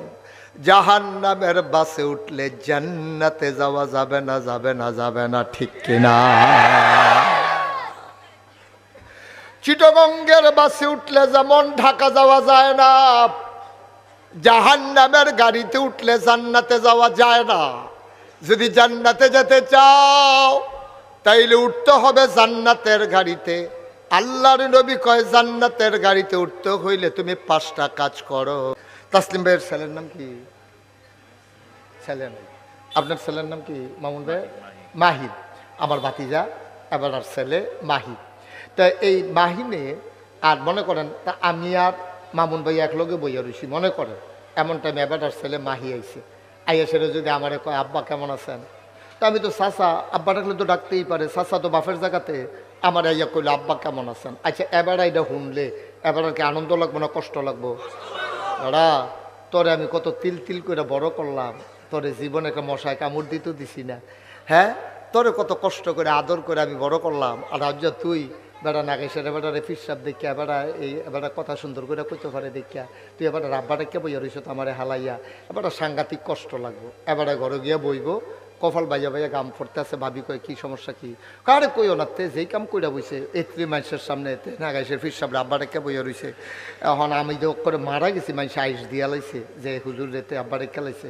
জাহান্নামের বাসে উঠলে জান্নাতে যাওয়া যাবে না, যাবে না, যাবে না, ঠিক কিনা? চিটাগঙ্গের বাসে উঠলে যেমন ঢাকা যাওয়া যায় না, জাহান্নামের গাড়িতে উঠলে জান্নাতে যাওয়া যায় না। যদি জান্নাতে যেতে চাও তাইলে উঠতে হবে জান্নাতের গাড়িতে। আল্লাহর নবী কয় জান্নাতের গাড়িতে উঠতে হইলে তুমি 5টা কাজ করো। তাসলিম ভাইয়ের ছেলের নাম কি? ছেলে নাই, আপনার ছেলের নাম কি? মামুন ভাই মাহিদ, আমার ভাতিজা এবার আর ছেলে মাহিদ। তা এই মাহিনে আর মনে করেন তা আমি আর মামুন ভাই একলগে বইয়া রয়েছি, মনে করেন এমন টাইমে এবার আর ছেলে মাহি আইছে, আইয়া সেটা যদি আমারে কয় আব্বা কেমন আছেন, তা আমি তো চাচা, আব্বা ডাকলে তো ডাকতেই পারে, চাচা তো বাপের জায়গাতে, আমার আইয়া কইলো আব্বা কেমন আছেন। আচ্ছা এবার এটা শুনলে এবার আর কি আনন্দ লাগবো না কষ্ট লাগবো? দাদা তোরে আমি কত তিল তিল করে বড় করলাম, তোরে জীবনে একটা মশায় কামড় দিতে দিছি না, হ্যাঁ তোরে কত কষ্ট করে আদর করে আমি বড় করলাম, আর আজ তুই বেড়া না গেছে বেড়ারে ফিসাব দেখিয়া বেড়া এই বেড়া কথা সুন্দর করে কইতে পারে দেখিয়া তুই এবার রাব্বাটা কে বইয়া রইছ তো আমারে হালাইয়া, এবার সাংঘাতিক কষ্ট লাগবো। এবারে ঘরে গিয়া বইব, কপাল বাইয়া বাইয়া গাম পড়তে আছে, ভাবি কয় কি সমস্যা কি, কারে কইও না তে যেই কাম কইরা বইছে এত্রি মানুষের সামনে না গাইছে ফিসাব রাব্বাটা কে বইয়া রইছে। এখন আমি যে করে মারা গেছি মানুষ আইস দিয়া লাইছে যে হুজুর রেতে আব্বারে খেলাইছে,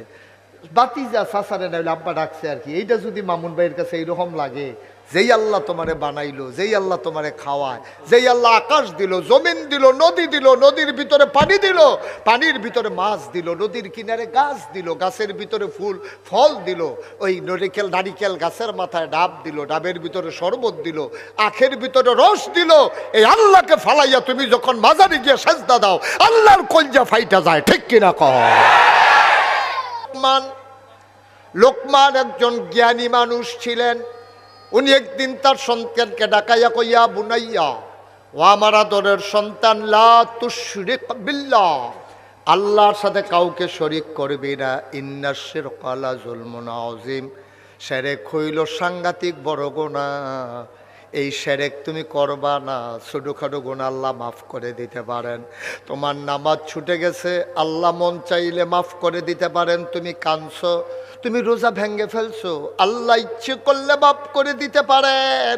বাতি যা সাসারে নাইলে আব্বা ডাকছে আর কি। এইটা যদি মামুন ভাইয়ের কাছে এইরকম লাগে, যেই আল্লাহ তোমারে বানাইলো, যেই আল্লাহ তোমারে খাওয়ায়, যেই আল্লাহ আকাশ দিল, জমিন দিল, নদী দিল, নদীর ভিতরে পানি দিল, পানির ভিতরে মাছ দিল, নদীর কিনারে গাছ দিল, গাছের ভিতরে ফুল ফল দিল, ওই নারিকেল গাছের মাথায় ডাব দিল, ডাবের ভিতরে শরবত দিল, আখের ভিতরে রস দিল, এই আল্লাহকে ফালাইয়া তুমি যখন মাজারে গিয়ে সেজদা দাও আল্লাহর কলজা ফাইটা যায়, ঠিক কিনা কহ? লোকমান একজন জ্ঞানী মানুষ ছিলেন। উনি একদিন তার সন্তানকে ডাকাইয়া কইয়া বুনাইয়া, ও আমার আদরের সন্তান, লা তুশরিক বিল্লাহ, আল্লাহর সাথে কাউকে শরিক করবি না, ইন্না শিরকা লা যুলমুন আযীম, শিরক হইল সাংঘাতিক বড় গুনাহ। এই শিরক তুমি করবা না, ছোটখাটো গুনাহ আল্লাহ মাফ করে দিতে পারেন। তোমার নামাজ ছুটে গেছে, আল্লাহ মন চাইলে মাফ করে দিতে পারেন। তুমি কাঁদছো, তুমি রোজা ভেঙে ফেলছো, আল্লাহ ইচ্ছে করলে মাফ করে দিতে পারেন।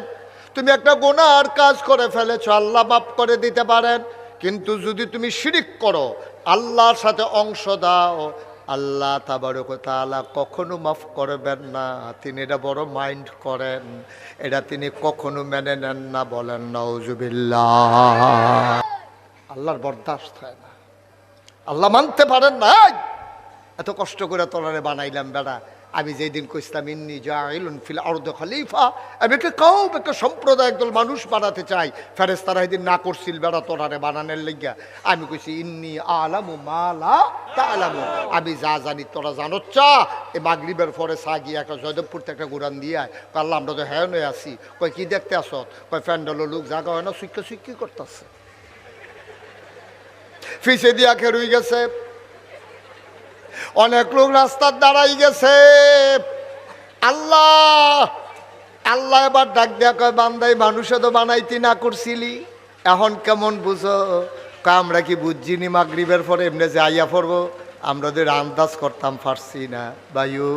তুমি একটা গুনার কাজ করে ফেলেছো, আল্লাহ মাফ করে দিতে পারেন। কিন্তু যদি তুমি শিরিক করো, আল্লাহর সাথে অংশ দাও, আল্লাহ তাবারক ওয়া তাআলা কখনো মাফ করবেন না। তিনি এটা বড় মাইন্ড করেন, এটা তিনি কখনো মেনে নেন না। বলেন নাউজুবিল্লাহ। আল্লাহর বরদাস্ত হয় না, আল্লাহ মানতে পারেন না। এত কষ্ট করে তোলারে বানাইলাম বেড়া, আমি যেই দিন কইছিলাম ইন্নী জাইলুন ফিল আরদি খলিফা, আমি একটা কওম, একটা সম্প্রদায়, একদল মানুষ বানাতে চাই, ফেরেশতারা এদিন না করছিল বেড়া তোরারে বানানোর লাগিয়া। আমি কইছি ইন্নী আলামু মা লা তা'লামু, আমি যা জানি তোরা জানোস চা। এই মাগরিবের পরে চা গিয়ে একটা জয়দেবপুর থেকে একটা গুরান দিয়ে আয়। আল্লাহ আমরা তো হ্যাঁ নয় আছি। কয় কি দেখতে আসত? কয় প্যান্ডেলের লোক জাগা হয় না, সুইক্কা সুইক্কি করতেছে, ফিসে দিয়া খেরুই গেছে, অনেক লোক রাস্তার দাঁড়াই গেছে। আল্লাহ আল্লাহ এবার ডাক দেয়া কয় বান্দাই মানুষে তো বানাইতি না করছিলি, এখন কেমন বুঝো? আমরা কি বুঝছিনি মাগরিবের পরে এমনি যে আইয়া পড়বো? আমরা ওদের আন্দাজ করতাম, পারছি না বায়ু।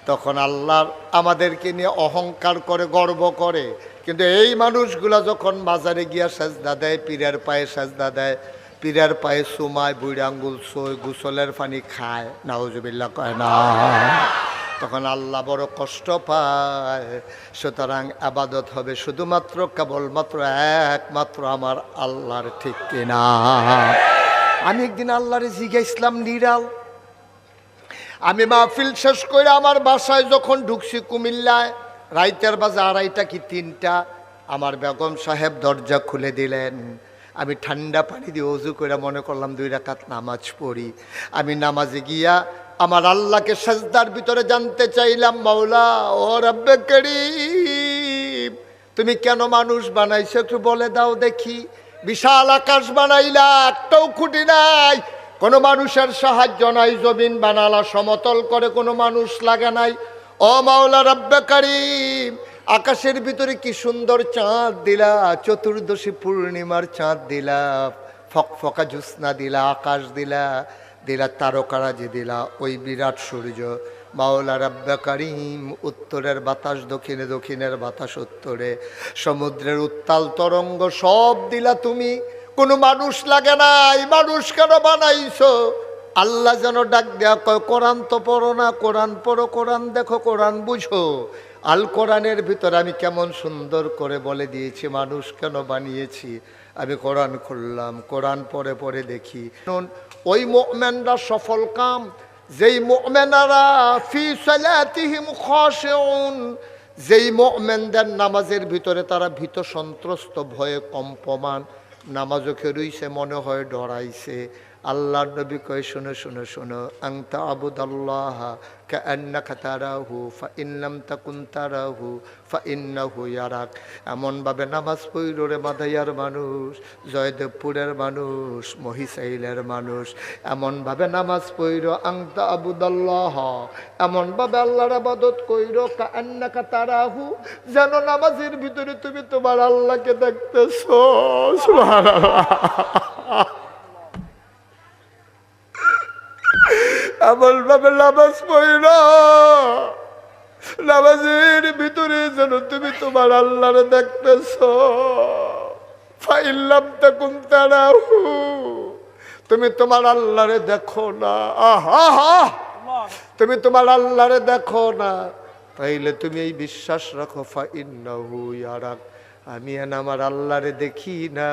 তখন আল্লাহ আমাদেরকে নিয়ে অহংকার করে, গর্ব করে। কিন্তু এই মানুষগুলা যখন বাজারে গিয়া সেজদা দেয়, পীরের পায়ে সেজদা দেয়, পীরের পায়ে সুমায়, বুড়ি আঙ্গুল সই, গোসলের পানি খায়, নাউজুবিল্লাহ কয় না, তখন আল্লাহ বড় কষ্ট পায়। সুতরাং আবাদত হবে শুধুমাত্র কেবলমাত্র একমাত্র আমার আল্লাহর, ঠিক কিনা? আমি একদিন আল্লাহরে জিজ্ঞাসলাম নিরাল, আমি মাহফিল শেষ করে আমার বাসায় যখন ঢুকছি কুমিল্লায়, রাইতের বাজে 2:30 কি 3টা, আমার বেগম সাহেব দরজা খুলে দিলেন। আমি ঠান্ডা পানি দিয়ে ওযু করে মনে করলাম 2 রাকাত নামাজ পড়ি। আমি নামাজে গিয়া আমার আল্লাহকে সাজদার ভিতরে জানতে চাইলাম, মাওলা ও রব্বে করিম, তুমি কেন মানুষ বানাইছো একটু বলে দাও দেখি। বিশাল আকাশ বানাইলা, একটাও খুঁটি নাই, কোনো মানুষের সাহায্য নাই। জমিন বানালা সমতল করে, কোনো মানুষ লাগে নাই। ও মাওলা রব্বে করিম, আকাশের ভিতরে কি সুন্দর চাঁদ দিলা, চতুর্দশী পূর্ণিমার চাঁদ দিলা, ফকফকা জ্যোৎস্না দিলা, আকাশ দিলা, দিলা তারকারাজি দিলা, ওই বিরাট সূর্য। মাওলা রব্বে করিম, উত্তরের বাতাস দক্ষিণে, দক্ষিণের বাতাস উত্তরে, সমুদ্রের উত্তাল তরঙ্গ সব দিলা তুমি, কোনো মানুষ লাগে নাই, মানুষ কেন বানাইছো? আল্লাহ যেন ডাক দেয়া কয়, কোরআন তো পড়ো না, কোরআন পড়ো, কোরআন দেখো, কোরআন বুঝো। আল কোরআনের ভিতরে আমি কেমন সুন্দর করে বলে দিয়েছি মানুষ কেন বানিয়েছি। আমি কোরআন খুললাম, কোরআন পড়ে পড়ে দেখি ওই মুমিনরা সফল কাম, যেই মুমিনারা ফি সালাতিহিম খাশিউন, যেই মুমিনদের নামাজের ভিতরে তারা ভীত সন্ত্রস্ত, ভয়ে কম্পমান, নামাজও খেরুইছে, মনে হয় ডরাইছে। আল্লাহর নবী কয়, শোনো শোনো শোনো, আনতা আবুদাল্লাহ কাআন্নাকা তারাহু ফাইন লাম তাকুন তারাহু ফাইন্নাহু ইয়ারাক। এমনভাবে নামাজ পড়ল রে মাদাইয়ার মানুষ, জয়দেবপুরের মানুষ, মহিষাইলের মানুষ, এমনভাবে নামাজ পড়ল, আনতা আবুদাল্লাহ, এমনভাবে আল্লাহর ইবাদত কইরো কাআন্নাকা তারাহু, যেন নামাজের ভিতরে তুমি তোমার আল্লাহকে দেখতেছো। সুবহানাল্লাহ। এমন ভাবে নামাজ পড়ল, নামাজের ভিতরে যেন তুমি তোমার আল্লাহরে দেখতেছো। ফাইন লাম তাকুন তারাহু, তুমি তোমার আল্লাহরে দেখো না। আহা, তুমি তোমার আল্লাহরে দেখো না, তাইলে তুমি এই বিশ্বাস রাখো, ফাইন্নাহু ইয়ারাক, আমি আমার আল্লাহরে দেখি না,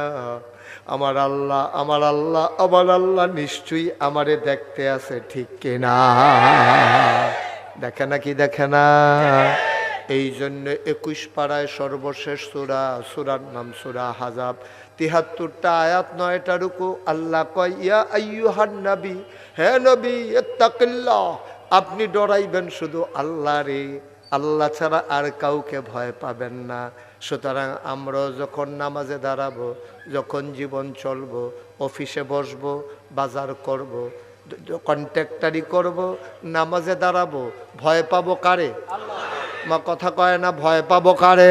আমার আল্লাহ, আমার আল্লাহ, আমার আল্লাহ নিশ্চয়ই আমারে দেখতে আছে, ঠিক কিনা? দেখে না কি দেখে না? এই জন্য 21 পাড়ায় সর্বশেষ সূরা, সূরার নাম সূরা আহজাব, 73টা আয়াত, 9টা রুকু। আল্লাহ কয়, ইয়া আইয়ুহান নবী, হে নবী, ইত্তাকিল্লাহ, আপনি ডরাইবেন শুধু আল্লাহরে, আল্লাহ ছাড়া আর কাউকে ভয় পাবেন না। সুতরাং আমরা যখন নামাজে দাঁড়াবো, যখন জীবন চলবো, অফিসে বসবো, বাজার করব, কন্ট্রাক্টারি করব, নামাজে দাঁড়াবো, ভয় পাবো কারে? মা কথা কয় না, ভয় পাবো কারে?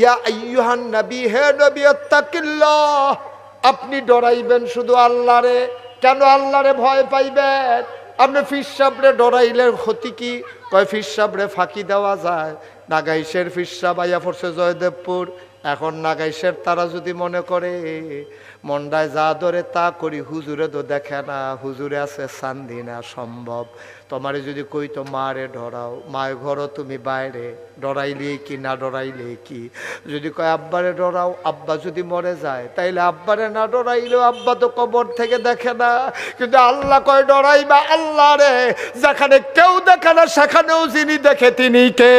ইয়া আইয়ুহান নবী, হে নবী আত্তাকিল্লাহ, আপনি ডরাইবেন শুধু আল্লাহরে। কেন আল্লাহরে ভয় পাইবেন? আপনি ফিরসাবরে ডরাইলে ক্ষতি কি? কয় ফিরসাবরে ফাঁকি দেওয়া যায়। নাগাইশের ফিরসাব আইয়া পড়ছে জয়দেবপুর। এখন নাগাইশের তারা যদি মনে করে মন্ডায় যা ধরে তা করি, হুজুরে তো দেখে না, হুজুরে আছে চান্দি না সম্ভব। তোমারে যদি কই তো মারে ডরাও, মায়ের ঘরও তুমি বাইরে, ডরাইলে কি না ডরাইলে কি? যদি কয় আব্বারে ডরাও, আব্বা যদি মরে যায় তাইলে আব্বারে না ডরাইলেও আব্বা তো কবর থেকে দেখে না। কিন্তু আল্লাহ কয় ডরাইবা আল্লাহ রে, যেখানে কেউ দেখে না সেখানেও যিনি দেখে তিনি কে?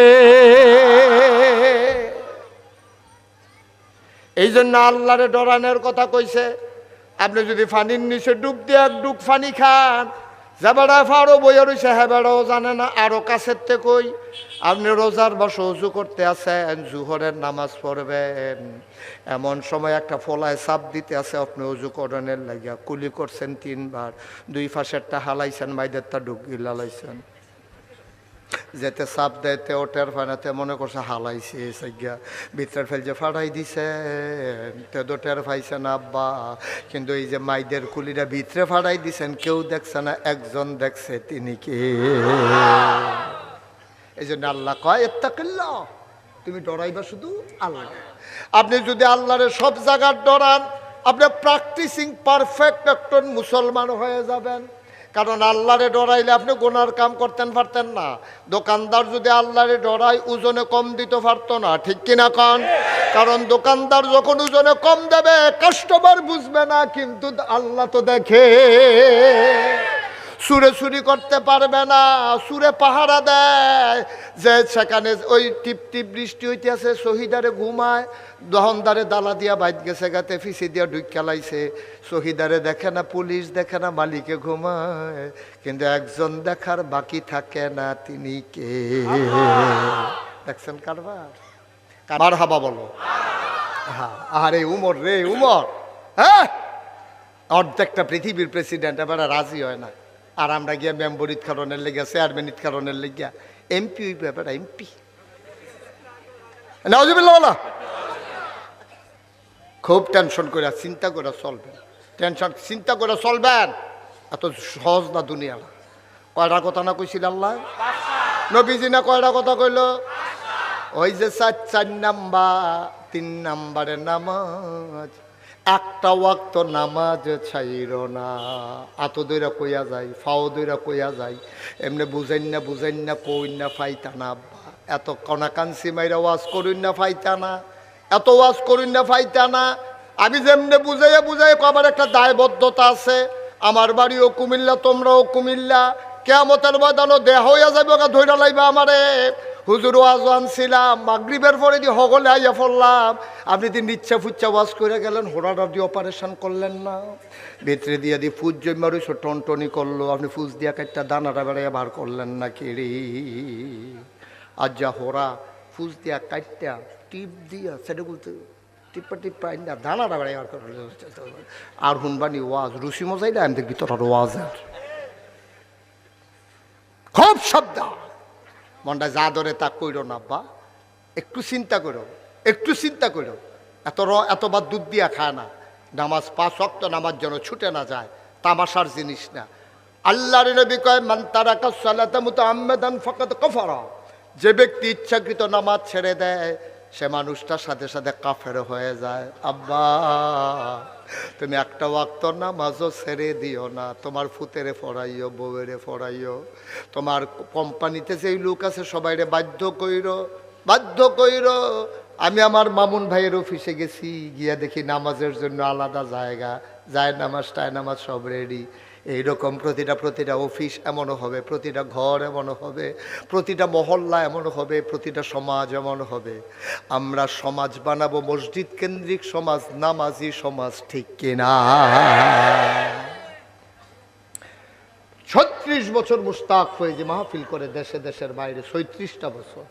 এই জন্য আল্লাহরে ডরানোর কথা কইছে। আপনি যদি ফানির নিচে ডুব দিয়ে এক ডুব ফানি খান, যে বেড়া ফাড়ো বইয়া রয়েছে হ্যাঁ বেড়াও জানে না। আরো কাছের থেকে কই, আপনি রোজার বসে উজু করতে আছেন, জুহরের নামাজ পড়বেন, এমন সময় একটা ফলায় চাপ দিতে আছে, আপনি উজু করণের লাগিয়া কুলি করছেন 3 বার, 2 পাশেরটা হালাইছেন, মাইদেরটা ডুব গিলালাইছেন, যেতে চাপ দেয়তে ওটার ফানাতে মনে করছে হালাইছে সাইয়া ভিতরের ফেল যে ফাড়াই দিছে তে দোটার পাইছেন আব্বা। কিন্তু এই যে মাইদের কুলিটা ভিতরে ফাড়াই দিছেন, কেউ দেখছে না, একজন দেখছে, তিনি কে? এই জন্য আল্লাহ কয় ইত্তাকিল্লাহ, তুমি ডরাইবা শুধু আল্লাহ। আপনি যদি আল্লাহরে সব জায়গার ডরান, আপনি প্র্যাকটিসিং পারফেক্ট একজন মুসলমান হয়ে যাবেন। কারণ আল্লাহরে ডরাইলে আপনি গুনার কাম করতেন পারতেন না। দোকানদার যদি আল্লাহরে ডরাই, ওজনে কম দিতে পারতো না, ঠিক কিনা কন? কারণ দোকানদার যখন ওজনে কম দেবে কাস্টমার বুঝবে না, কিন্তু আল্লাহ তো দেখে। সুরে চুরি করতে পারবে না, সুরে পাহারা দেয়, যে সেখানে ওই টিপ টিপ বৃষ্টি হইতে আছে, শহীদারে ঘুমায়, দহনদারে দালা দিয়া বাইত গেছে গাতে, ফিসি দিয়া ঢুক খেলাইছে, শহীদারে দেখে না, পুলিশ দেখে না, মালিকে ঘুমায়, কিন্তু একজন দেখার বাকি থাকে না, তিনি কে? দেখছেন কারবার? কার হাবা বলো? হ্যাঁ, আরে উমর রে উমর, হ্যাঁ, অর্ধেকটা পৃথিবীর প্রেসিডেন্ট এবার রাজি হয় না, আর আমরা গিয়া মেম্বরিত কারণের লেগিয়া, চেয়ারম্যানিত কারণের লেগিয়া এমপি হইবে, এবার এমপি। নাউজুবিল্লাহ, খুব টেনশন করে চিন্তা করে চলবেন, টেনশন চিন্তা করে চলবেন, এত সহজ না দুনিয়া। কয়টা কথা না কইছিল আল্লাহ? নবীজি না কয়টা কথা কইল? ওই যে 4 নাম্বার, 3 নাম্বারে নামাজ, একটা ওয়াক্ত নামাজ ছাইর না। আত দইরা কইয়া যায়, ফাও দইরা কইয়া যায়, এমনি বুঝাইন না কইন না ফাইতা না। এত কনাকাঞ্চি মাইরা ওয়াজ করুন না ফাইতা না, এত ওয়াজ করুন না ফাইতা না। আমি যেমনি বুঝাইয়া আবার একটা দায়বদ্ধতা আছে। আমার বাড়িও কুমিল্লা, তোমরাও কুমিল্লা, কিয়ামতের ময়দানও দেহ হইয়া যাবে, ধইরা লাইবা আমারে। হুজুর ওয়াজ আনছিলাম, মাগরিবের পরে দিয়ে হগলে আইয়া পড়লাম, আপনি দিন ইচ্ছা ফুচ্ছা ওয়াজ করে গেলেন, হোড়াটা দিয়ে অপারেশন করলেন না, ভিতরে দিয়ে দিয়ে ফুজ জমারুস টনটনি করলো, আপনি ফুজ দিয়া কাটটা দানাটা বেড়াইয়া বার করলেন না কেড়ে। আর যা হোড়া ফুজ দিয়া কাটটা টিপ দিয়া সেটা বলতে টিপ্পা আইনা দানাটা বেড়াই বার করলেন। আর হুনবানি ওয়াজ রুসি মজাইলে আমি দেখবি তোর ওয়াজ আর খুব শব্দ। মনটা যা ধরে তা কইরো না আব্বা, একটু চিন্তা করো, একটু চিন্তা করো। এতবার দুধ দিয়া খায় না। নামাজ 5 ওয়াক্ত নামাজ যেন ছুটে না যায়, তামাশার জিনিস না। আল্লাহর নবী কয় মান তারাকা সালাতা মুতাআম্মাদান ফাকাদ কাফারা, যে ব্যক্তি ইচ্ছাকৃত নামাজ ছেড়ে দেয় সে মানুষটার সাথে সাথে কাফের হয়ে যায়। আব্বা তুমি একটা ওয়াক্ত নামাজও ছেড়ে দিও না, তোমার ফুতেরে ফরাইও, বউয়েরে ফরাইও, তোমার কোম্পানিতে যেই লোক আছে সবাইরে বাধ্য কইরো। আমি আমার মামুন ভাইয়ের অফিসে গেছি, গিয়া দেখি নামাজের জন্য আলাদা জায়গা, যায় নামাজ টায় নামাজ সব রেডি। এইরকম প্রতিটা অফিস এমনও হবে, প্রতিটা ঘর এমনও হবে, প্রতিটা মহল্লা এমনও হবে, প্রতিটা সমাজ এমন হবে। আমরা সমাজ বানাবো মসজিদ কেন্দ্রিক সমাজ, নামাজি সমাজ, ঠিক কিনা? 36 বছর মুস্তাক হয়ে যে মাহফিল করে দেশে দেশের বাইরে, 37টা বছর।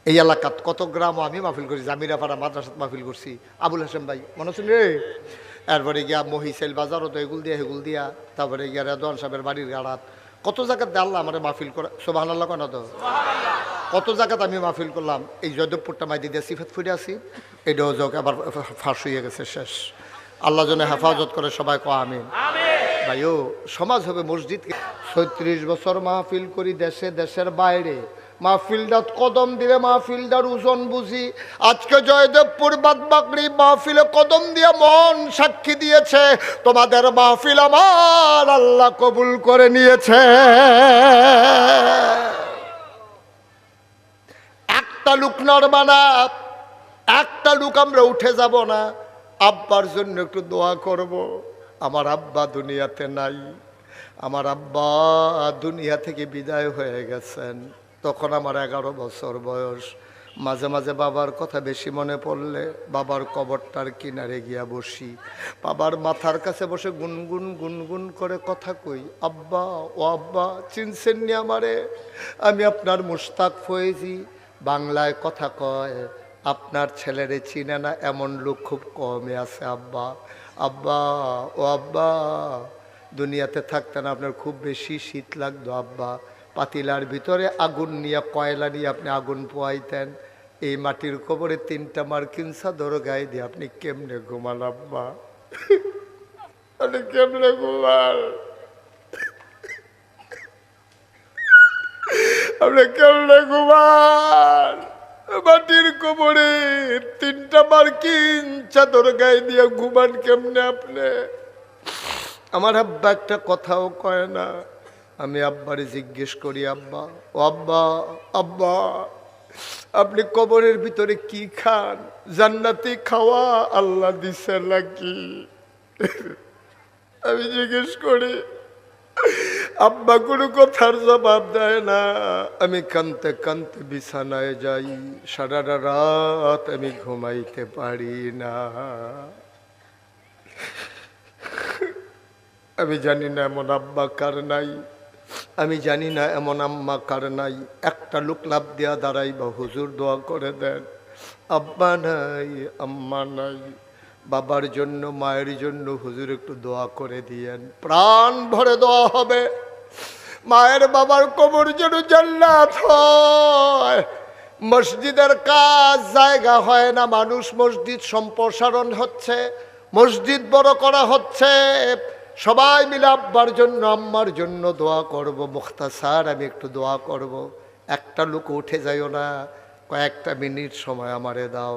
এই এলাকাত কত গ্রামও আমি মাহফিল করছি, জামিরাপাড়া মাদ্রাসাত মাহফিল করছি, আবুল হাসেম ভাই মনে হচ্ছিল রে। এরপরে গিয়া মহিষেল বাজারও তো এগুল দিয়া, তারপরে গিয়া রেদওয়ান সাহেবের বাড়ির গাড়াত, কত জায়গাতে আল্লাহ আমার মাহফিল করে। সুবহানাল্লাহ কেন তো কত জায়গাতে আমি মাহফিল করলাম, এই জয়দেবপুরটা মাইদি দিয়ে সিফাত ফুটে আসি, এটাও যোগ আবার ফাঁস হয়ে গেছে, শেষ। আল্লাহ যেন হেফাজত করে, সবাই কো আমিন। ভাইও সমাজ হবে মসজিদ। ৩৬ বছর মাহফিল করি দেশে দেশের বাইরে, মাহফিলটা কদম দিলে মাহফিলটার ওজন বুঝি। আজকে জয়দেবপুর বাদবাকরি মাহফিলে কদম দিয়ে মন সাক্ষী দিয়েছে, তোমাদের মাহফিল আমার আল্লাহ কবুল করে নিয়েছে। একটা লোক নড়বা না, একটা লোক আমরা উঠে যাব না। আব্বার জন্য একটু দোয়া করব। আমার আব্বা দুনিয়াতে নাই, আমার আব্বা দুনিয়া থেকে বিদায় হয়ে গেছেন, তখন আমার 11 বছর বয়স। মাঝে মাঝে বাবার কথা বেশি মনে পড়লে বাবার কবরটার কিনারে গিয়া বসি, বাবার মাথার কাছে বসে গুনগুন গুনগুন করে কথা কই, আব্বা ও আব্বা চিনছেন নি আমারে, আমি আপনার মুশতাক ফয়েজি। বাংলায় কথা কয়, আপনার ছেলেরে চিনে না এমন লোক খুব কমই আছে আব্বা। আব্বা ও আব্বা, দুনিয়াতে থাকতেন আপনার খুব বেশি শীত লাগতো আব্বা, পাতিলার ভিতরে আগুন নিয়ে কয়লা নিয়ে আপনি আগুন পোয়াইতেন, এই মাটির কবরে 3টা মার্কিন চাদর গায়ে দিয়ে আপনি কেমনে ঘুমান আব্বা, আপনি কেমনে ঘুমান, আপনি কেমনে ঘুমান, মাটির কবরে 3টা মার্কিন চাদর গায়ে দিয়ে ঘুমান কেমনে আপনি? আমার আব্বা একটা কথাও কয় না। আমি আব্বারে জিজ্ঞেস করি, আব্বা ও আব্বা, আব্বা আপনি কবরের ভিতরে কি খান, জান্নাতি খাওয়া আল্লাহ দিছে নাকি? আমি জিজ্ঞেস করি, আব্বা কোনো কথার জবাব দেয় না। আমি কানতে কানতে বিছানায় যাই, সারা রাত আমি ঘুমাইতে পারি না। আমি জানি না এমন আব্বা কার নাই, আমি জানি না এমন আম্মা কার নাই। একটা লোক লাভ দিয়া দাঁড়াই বা হুজুর দোয়া করে দেন, আব্বা নাই আম্মা নাই, বাবার জন্য মায়ের জন্য হুজুর একটু দোয়া করে দিয়েন। প্রাণ ভরে দোয়া হবে, মায়ের বাবার কবর যেন জান্নাত হয়। মসজিদের কাজ জায়গা হয় না, মানুষ মসজিদ সম্প্রসারণ হচ্ছে, মসজিদ বড় করা হচ্ছে। সবাই মিলে আব্বার জন্য আম্মার জন্য দোয়া করব। মুখতাসার আমি একটু দোয়া করব। একটা লোক উঠে যাইও না, কয়েকটা মিনিট সময় আমারে দাও।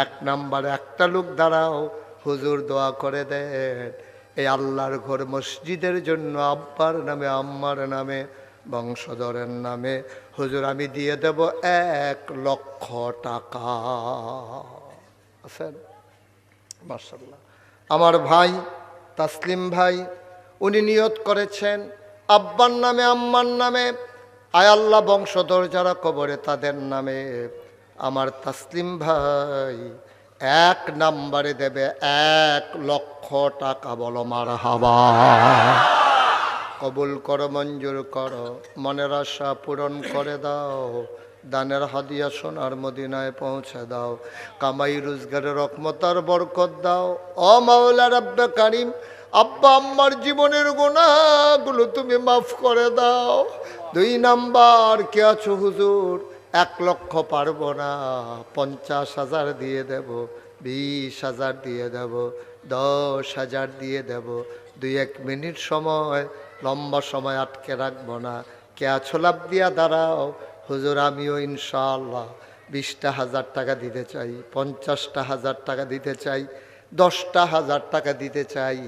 1 নম্বরে একটা লোক দাঁড়াও, হুজুর দোয়া করে দেন এই আল্লাহর ঘর মসজিদের জন্য, আব্বার নামে আম্মার নামে বংশধরের নামে হুজুর আমি দিয়ে দেব 1 লক্ষ টাকা। আছেন? মাশাআল্লাহ। আমার ভাই তাসলিম ভাই উনি নিয়ত করেছেন আব্বার নামে আম্মার নামে, আয় আল্লাহ বংশধর যারা কবরে তাদের নামে। আমার তাসলিম ভাই 1 নম্বরে দেবে 1 লক্ষ টাকা। বলো মারহাবা। কবুল করো, মঞ্জুর করো, মনের আশা পূরণ করে দাও, দানের হাদিয়া সোনার মদিনায় পৌঁছে দাও, কামাই রোজগারের রহমত আর বরকত দাও। ও মাওলা রব্বে কারিম, আব্বা আম্মার জীবনের গুনাহগুলো তুমি মাফ করে দাও। 2 নাম্বার, কে আছো হুজুর 1 লক্ষ পারবো না, 50,000 দিয়ে দেব, 20,000 দিয়ে দেব, 10,000 দিয়ে দেব। 2-1 মিনিট সময়, লম্বা সময় আটকে রাখবো না। কে আছো লাভ দিয়া দাঁড়াও। হুজুর আমিও ইনশাআল্লাহ 20,000 টাকা দিতে চাই, 50,000 টাকা দিতে চাই, 10,000 টাকা দিতে চাই,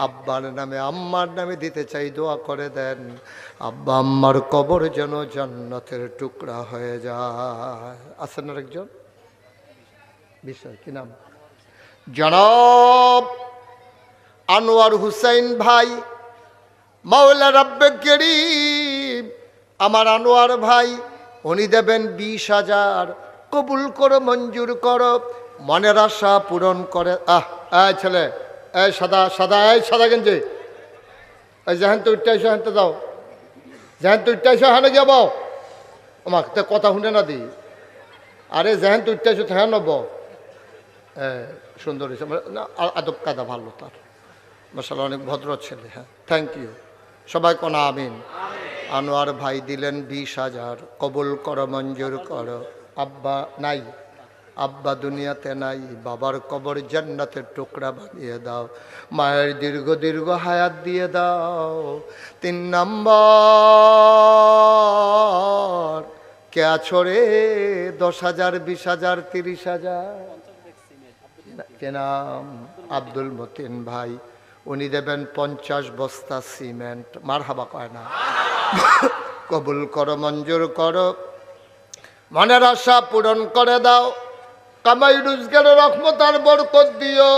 আব্বার নামে আম্মার নামে দিতে চাই। দোয়া করে দেন আব্বা আম্মার কবর যেন জান্নাতের টুকরা হয়ে যায়। আছেন আরেকজন বিষয় কি নাম? জনাব আনোয়ার হুসাইন ভাই, মাওলা রব্বে কারীম আমার আনোয়ার ভাই উনি দেবেন 20,000। কবুল করো, মঞ্জুর করো, মনের আশা পূরণ করে। এই ছেলে, এই সাদা সাদা, এই সাদা গেঞ্জি, এই যেহেন তো উঠতে হেনতে যাও, যেহেন তো উঠতে হেনে যাব, আমাকে কথা শুনে না দি। আরে যেহেন তো উঠতে হ্যাঁ নব, সুন্দর হিসাবে না, আদব কাদা ভালো তার, মাশাআল্লাহ অনেক ভদ্র ছেলে। হ্যাঁ, থ্যাংক ইউ। সবাই কোনা আমিন। আনোয়ার ভাই দিলেন 20,000, কবুল করো, মঞ্জুর করো। আব্বা নাই, আব্বা দুনিয়াতে নাই, বাবার কবর জান্নাতের টুকরা বানিয়ে দাও, মায়ের দীর্ঘ দীর্ঘ হায়াত দিয়ে দাও। 3 নম্বর, কে আছো রে? 10,000, 20,000, 30,000। কে নাম? আব্দুল মতিন ভাই। উনি দেবেন 50 বস্তা সিমেন্ট। মারহাবা কয় না? কবুল করো, মঞ্জুর করো, মনের আশা পূরণ করে দাও, কামাই রোজগারের রহমত আর বরকত দিও।